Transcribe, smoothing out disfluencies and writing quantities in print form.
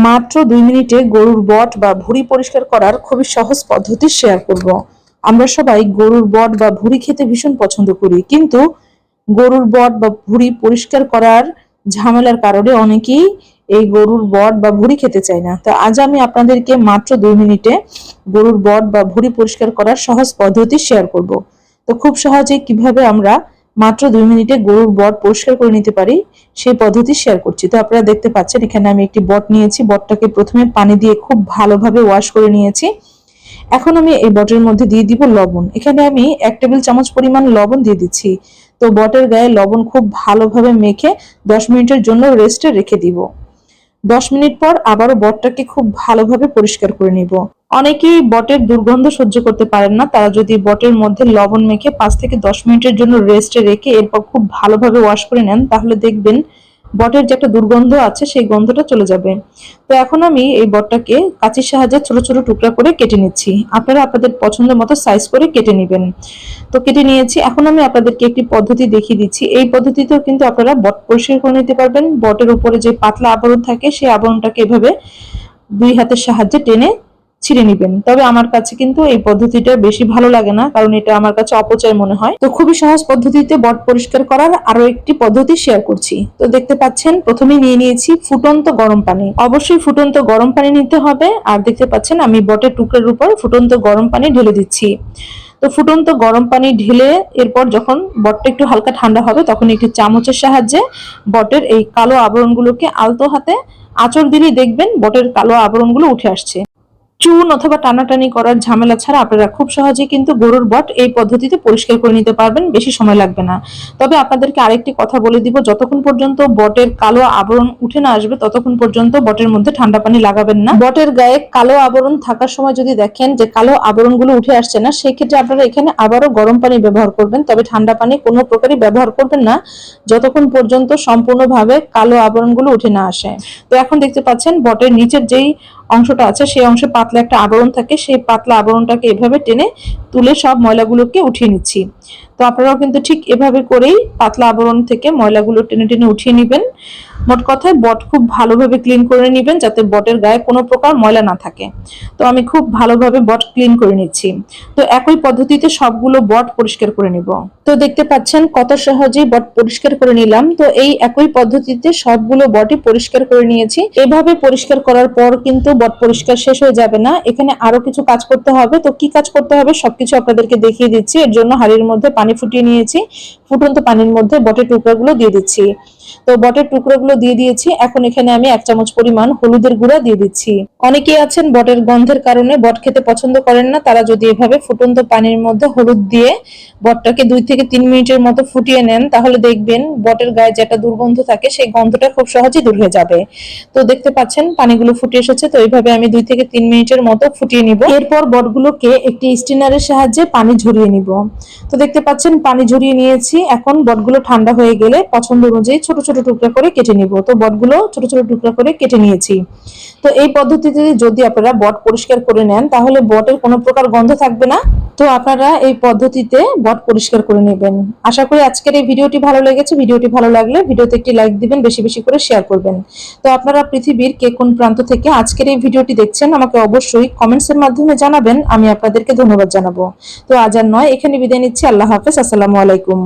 মাত্র 2 মিনিটে গরুর বট বা ভুঁড়ি পরিষ্কার করার খুবই সহজ পদ্ধতি শেয়ার করব। আমরা সবাই গরুর বট বা ভুঁড়ি খেতে ভীষণ পছন্দ করি, কিন্তু গরুর বট বা ভুঁড়ি পরিষ্কার করার ঝামেলার কারণে অনেকেই এই গরুর বট বা ভুঁড়ি খেতে চায় না। তো আজ আমি আপনাদেরকে মাত্র 2 মিনিটে গরুর বট বা ভুঁড়ি পরিষ্কার করার সহজ পদ্ধতি শেয়ার করব। তো খুব সহজে কিভাবে আমরা মাত্র 2 মিনিটে গরুর বট পরিষ্কার করে নিতে পারি সেই পদ্ধতি শেয়ার করছি। তো আপনারা দেখতে পাচ্ছেন এখানে আমি একটি বট নিয়েছি। বটটাকে প্রথমে পানি দিয়ে খুব ভালোভাবে ওয়াশ করে নিয়েছি। এখন আমি এই বটের মধ্যে দিয়ে দিব লবণ। এখানে আমি 1 টেবিল চামচ পরিমাণ লবণ দিয়ে দিচ্ছি। তো বটের গায়ে লবণ খুব ভালোভাবে মেখে 10 মিনিটের জন্য রেস্টে রেখে দিব। 10 মিনিট পর আবারও বটটাকে খুব ভালোভাবে পরিষ্কার করে নিব। অনেকেই বটের দুর্গন্ধ সহ্য করতে পারেন না, তারা যদি বটের মধ্যে লবণ মেখে 5 থেকে 10 মিনিটের জন্য রেস্টে রেখে এরপর খুব ভালোভাবে ওয়াশ করে নেন, তাহলে দেখবেন বটের যে একটা দুর্গন্ধ আছে সেই গন্ধটা চলে যাবে। তো এখন আমি এই বটটাকে কাঁচির সাহায্যে ছোট ছোট টুকরা করে কেটে নিচ্ছি। আপনারা আপনাদের পছন্দ মতো সাইজ করে কেটে নেবেন। তো কেটে নিয়েছি। এখন আমি আপনাদেরকে একটি পদ্ধতি দেখিয়ে দিচ্ছি। এই পদ্ধতিতেও কিন্তু আপনারা বট পরিষ্কার করে নিতে পারবেন। বটের উপরে যে পাতলা আবরণ থাকে সেই আবরণটাকে এভাবে 2 হাতের সাহায্যে টেনে ছিঁড়ে নিবেন। তবে আমার কাছে কিন্তু এই পদ্ধতিটা বেশি ভালো লাগে না, কারণ এটা আমার কাছে অপচয় মনে হয়। তো খুবই সহজ পদ্ধতিতে বট পরিষ্কার করার আরো একটি পদ্ধতি শেয়ার করছি। তো দেখতে পাচ্ছেন প্রথমে নিয়ে নিয়েছি ফুটন্ত গরম পানি। অবশ্যই ফুটন্ত গরম পানি নিতে হবে। আর দেখতে পাচ্ছেন আমি বটের টুকরার উপর ফুটন্ত গরম পানি ঢেলে দিচ্ছি। তো ফুটন্ত গরম পানি ঢেলে এরপর যখন বটটা একটু হালকা ঠান্ডা হবে তখন একটি চামচের সাহায্যে বটের এই কালো আবরণগুলোকে আলতো হাতে আঁচড় দিলেই দেখবেন বটের কালো আবরণগুলো উঠে আসছে। চুন অথবা টানাটানি করার ঝামেলা ছাড়া আপনারা খুব সহজেই কিন্তু গরুর বট এই পদ্ধতিতে পরিষ্কার করে নিতে পারবেন, বেশি সময় লাগবে না। তবে আপনাদেরকে আরেকটি কথা বলে দিব, যতক্ষণ পর্যন্ত বটের কালো আবরণ উঠে না আসবে ততক্ষণ পর্যন্ত বটের মধ্যে ঠান্ডা পানি লাগাবেন না। বটের গায়ে কালো আবরণ থাকার সময় যদি দেখেন যে কালো আবরণগুলো উঠে আসছে না, সেই ক্ষেত্রে আপনারা এখানে আবারও গরম পানি ব্যবহার করবেন। তবে ঠান্ডা পানি কোনো প্রকারই ব্যবহার করবেন না যতক্ষণ পর্যন্ত সম্পূর্ণভাবে কালো আবরণগুলো উঠে না আসে। তো এখন দেখতে পাচ্ছেন বটের নিচের যেই অংশটা আছে সেই অংশে পাতলা একটা আবরণ থাকে, সেই পাতলা আবরণটাকে এভাবে টেনে তুলে সব ময়লাগুলোকে উঠিয়ে নিচ্ছি। তো আপনারাও কিন্তু ঠিক এভাবে করেই পাতলা আবরণ থেকে ময়লাগুলো টেনে টেনে উঠিয়ে নেবেন। মোট কথায় বট খুব ভালোভাবে ক্লিন করে নেবেন যাতে বটের গায়ে কোনো প্রকার ময়লা না থাকে। তো আমি খুব ভালোভাবে বট ক্লিন করে নিচ্ছি। তো একই পদ্ধতিতে সবগুলো বট পরিষ্কার করে নিব। তো দেখতে পাচ্ছেন কত সহজেই বট পরিষ্কার করে নিলাম। তো এই একই পদ্ধতিতে সবগুলো বটই পরিষ্কার করে নিয়েছি। এভাবে পরিষ্কার করার পর কিন্তু বট পরিষ্কার শেষ হয়ে যাবে না, এখানে আরো কিছু কাজ করতে হবে। তো কি কাজ করতে হবে সবকিছু আপনাদেরকে দেখিয়ে দিচ্ছি। এর জন্য হাঁড়ির মধ্যে পানি ফুটিয়ে নিয়েছি। ফুটন্ত পানির মধ্যে বটের টুকরাগুলো দিয়ে দিচ্ছি। তো বটের টুকরোগুলো দিয়ে দিয়েছি। এখন এখানে আমি 1 চামচ পরিমাণ হলুদের গুঁড়া দিয়ে দিচ্ছি। অনেকেই আছেন বটের গন্ধের কারণে বট খেতে পছন্দ করেন না, তারা যদি এভাবে ফুটন্ত পানির মধ্যে হলুদ দিয়ে বটটাকে 2 থেকে 3 মিনিটের মতো ফুটিয়ে নেন তাহলে দেখবেন বটের গায়ে যেটা দুর্গন্ধ থাকে সেই গন্ধটা খুব সহজেই দূর হয়ে যাবে। তো দেখতে পাচ্ছেন পানিগুলো ফুটে এসেছে। তো এইভাবে আমি 2 থেকে 3 মিনিটের মতো ফুটিয়ে নিব। এরপর বটগুলোকে একটি স্টিনারের সাহায্যে পানি ঝরিয়ে নিব। তো দেখতে পাচ্ছেন পানি ঝরিয়ে নিয়েছি। এখন বটগুলো ঠান্ডা হয়ে গেলে পছন্দ অনুযায়ী ছোট ছোট টুকরা করে কেটে নিব। তো বটগুলো ছোট ছোট টুকরা করে কেটে নিয়েছি। তো এই পদ্ধতিতে যদি আপনারা বট পরিষ্কার করে নেন তাহলে বটের কোনো প্রকার গন্ধ থাকবে না। তো আপনারা এই পদ্ধতিতে বট পরিষ্কার করে নেবেন। আশা করি আজকের এই ভিডিওটি ভালো লেগেছে। ভিডিওটি ভালো লাগলে ভিডিওতে একটি লাইক দিবেন, বেশি বেশি করে শেয়ার করবেন। তো আপনারা পৃথিবীর কে কোন প্রান্ত থেকে আজকের এই ভিডিওটি দেখছেন আমাকে অবশ্যই কমেন্টসের মাধ্যমে জানাবেন, আমি আপনাদেরকে ধন্যবাদ জানাবো। তো আজ আর নয়, এখানে বিদায় নিচ্ছি। আল্লাহ হাফেজ। আসসালামু আলাইকুম।